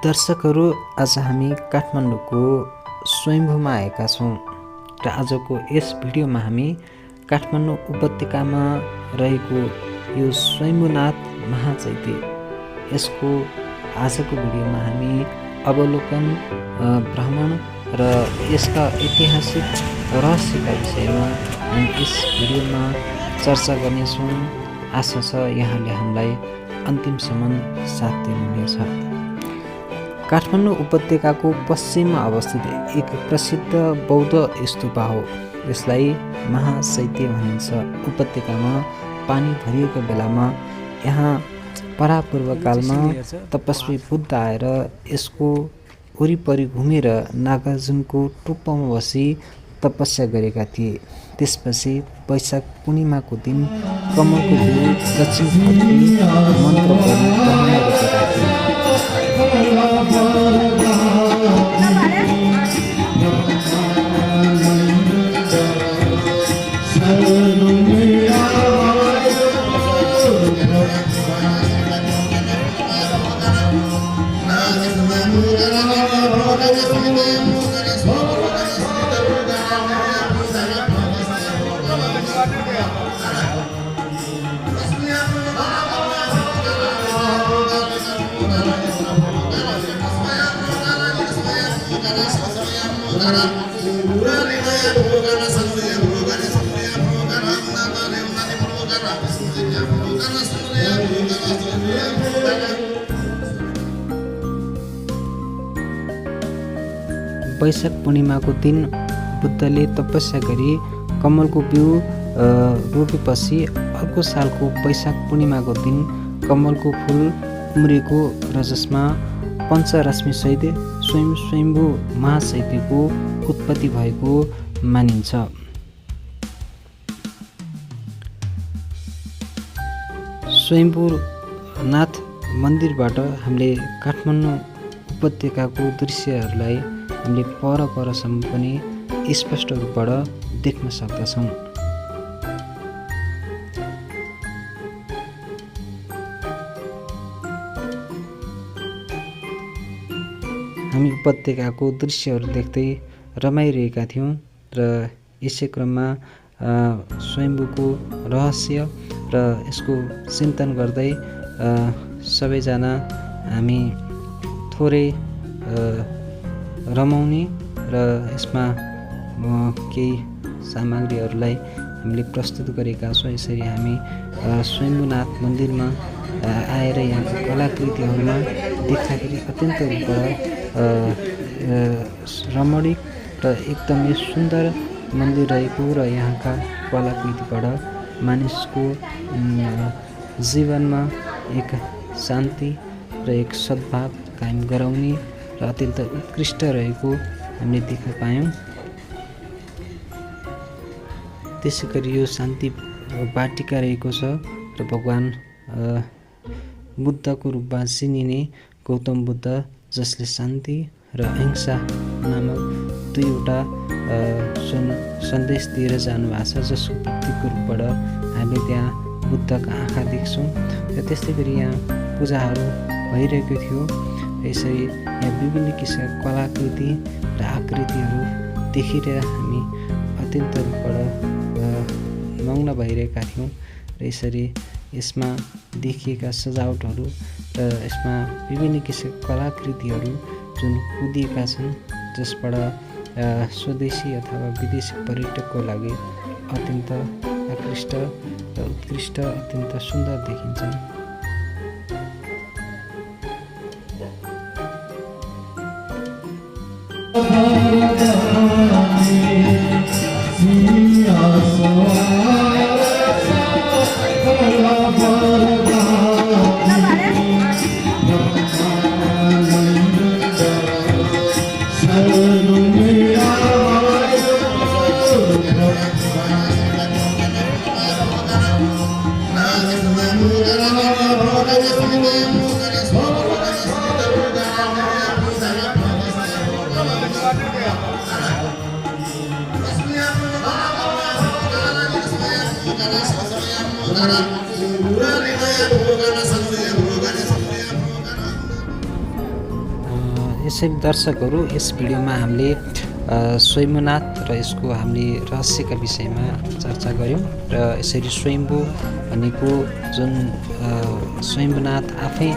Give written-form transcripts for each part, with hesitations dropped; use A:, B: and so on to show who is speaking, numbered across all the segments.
A: दर्शकहरू, आज हामी काठमाडौँको स्वयम्भूमा आएका छौँ र आजको यस भिडियोमा हामी काठमाडौँ उपत्यकामा रहेको यो स्वयम्भूनाथ महाचैत्य यसको आजको भिडियोमा हामी अवलोकन, भ्रमण र यसका ऐतिहासिक रहस्यका विषयमा हामी यस भिडियोमा चर्चा गर्नेछौँ। आशा छ यहाँले हामीलाई अन्तिमसम्म साथ दिनुहुनेछ। काठमाडौँ उपत्यकाको पश्चिममा अवस्थित एक प्रसिद्ध बौद्ध स्तूपा हो। यसलाई महाचैत्य भनिन्छ। उपत्यकामा पानी भरिएको बेलामा यहाँ परापूर्वकालमा तपस्वी बुद्ध आएर यसको वरिपरि घुमेर नागार्जुनको टुप्पोमा बसी तपस्या गरेका थिए। त्यसपछि वैशाख पूर्णिमाको दिन कमलको बिउ दक्षिण फर्की मन्त्र पढी कहना रोपेका थिए। वैशाख पूर्णिमाको दिन बुद्धले तपस्या गरी कमलको बिउ रोपेपछि अर्को सालको वैशाख पूर्णिमाको दिन कमलको फुल उम्रेको र जसमा पञ्चरश्मिसहित स्वयम्भू महाचैत्यको उत्पत्ति भएको मानिन्छ। स्वयम्भूनाथ मन्दिरबाट हामीले काठमाडौँ उपत्यकाको दृश्यहरूलाई हामीले परसम्म पनि स्पष्ट रूपबाट देख्न सक्दछौँ। हामी उपत्यकाको दृश्यहरू देख्दै रमाइरहेका थियौँ र यसै क्रममा स्वयम्भूको रहस्य र यसको चिन्तन गर्दै सबैजना हामी थोरै रमाउने र यसमा केही सामग्रीहरूलाई हामीले प्रस्तुत गरेका छौँ। यसरी हामी स्वयम्भूनाथ मन्दिरमा आएर यहाँको कलाकृतिहरूमा देख्दाखेरि अत्यन्त रूपबाट रमणीक र एकदमै सुन्दर मन्दिर रहेको र यहाँका कलाकृतिबाट मानिसको जीवनमा एक शान्ति र एक सद्भाव कायम गराउने र अत्यन्त उत्कृष्ट रहेको हामीले देख्न पायौँ। त्यसै गरी यो शान्ति वाटिका रहेको छ र भगवान बुद्धको रूपमा चिनिने गौतम बुद्ध जसले शान्ति र अहिंसा नामक दुईवटा सन्देश दिएर जानुभएको छ, जसको प्रतीकको रूपबाट हामीले त्यहाँ बुद्धका आँखा देख्छौँ। र त्यस्तै गरी यहाँ पूजाहरू भइरहेको थियो। यसरी यहाँ विभिन्न किसिमका कलाकृति र आकृतिहरू देखेर हामी अत्यन्त रूपबाट मग्न भइरहेका थियौँ। र यसरी यसमा देखिएका सजावटहरू र यसमा विभिन्न किसिमका कलाकृतिहरू जुन कुदिएका छन्, जसबाट स्वदेशी अथवा विदेशी पर्यटकको लागि अत्यन्त आकृष्ट र उत्कृष्ट अत्यन्त सुन्दर देखिन्छन्। यसै दर्शकहरू यस भिडियोमा हामीले स्वयम्भूनाथ र यसको हामीले रहस्यका विषयमा चर्चा गऱ्यौँ र यसरी स्वयम्भू भनेको जुन स्वयम्भूनाथ आफै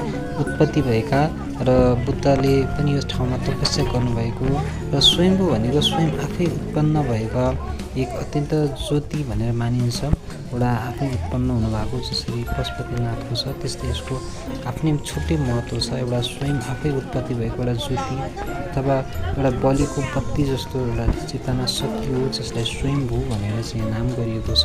A: उत्पत्ति भएका र बुद्धले पनि यो ठाउँमा तपस्या गर्नुभएको र स्वयम्भू भनेको स्वयं आफै उत्पन्न भएका एक अत्यन्त ज्योति भनेर मानिन्छ एउटा आफै उत्पन्न हुनुभएको जसरी पशुपतिनाथको छ त्यस्तै यसको आफ्नै छुट्टै महत्त्व छ एउटा स्वयं आफै उत्पत्ति भएको एउटा ज्योति अथवा एउटा बलिको बत्ती जस्तो एउटा चेतना शक्ति हो जसलाई स्वयम्भू भनेर चाहिँ नाम गरिएको छ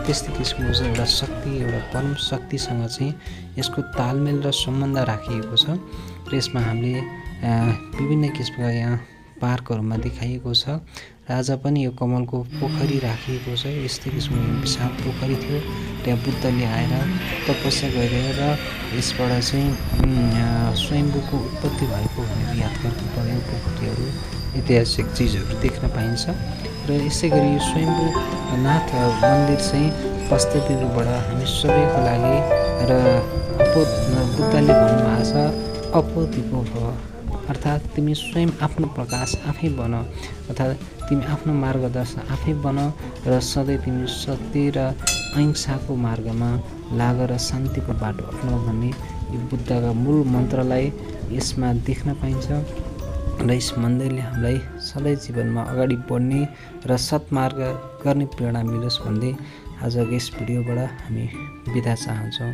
A: त्यस्तै किसिमको चाहिँ एउटा शक्ति एउटा परम शक्तिसँग चाहिँ यसको तालमेल र सम्बन्ध राखिएको छ र यसमा हामीले विभिन्न किसिमका यहाँ पार्कहरूमा देखाइएको छ राजा पनि यो कमलको पोखरी राखिएको छ यस्तै किसिमको विशाल पोखरी थियो त्यहाँ बुद्धले आएर तपस्या गरेर यसबाट चाहिँ स्वयम्भूको उत्पत्ति भएको भनेर याद गर्नुपर्ने पोखरीहरू ऐतिहासिक चिजहरू देख्न पाइन्छ र यसै गरी यो स्वयम्भूनाथ मन्दिर चाहिँ वास्तविकबाट हामी सबैको लागि र बुद्धले भन्नुभएको छ अपोदिपो भव अर्थात् तिमी स्वयं आफ्नो प्रकाश आफै बन अर्थात् तिमी आफ्नो मार्गदर्शन आफै बन र सधैँ तिमी सत्य र अहिंसाको मार्गमा लाग र शान्तिको बाटो अपनाऊ भन्ने यो बुद्धका मूल मन्त्रलाई यसमा देख्न पाइन्छ र यस मन्दिरले हामीलाई सधैँ जीवनमा अगाडि बढ्ने र सत्मार्ग गर्ने प्रेरणा मिलोस् भन्दै आजको यस भिडियोबाट हामी बिदा चाहन्छौँ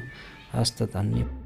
A: हस्त धन्यवाद।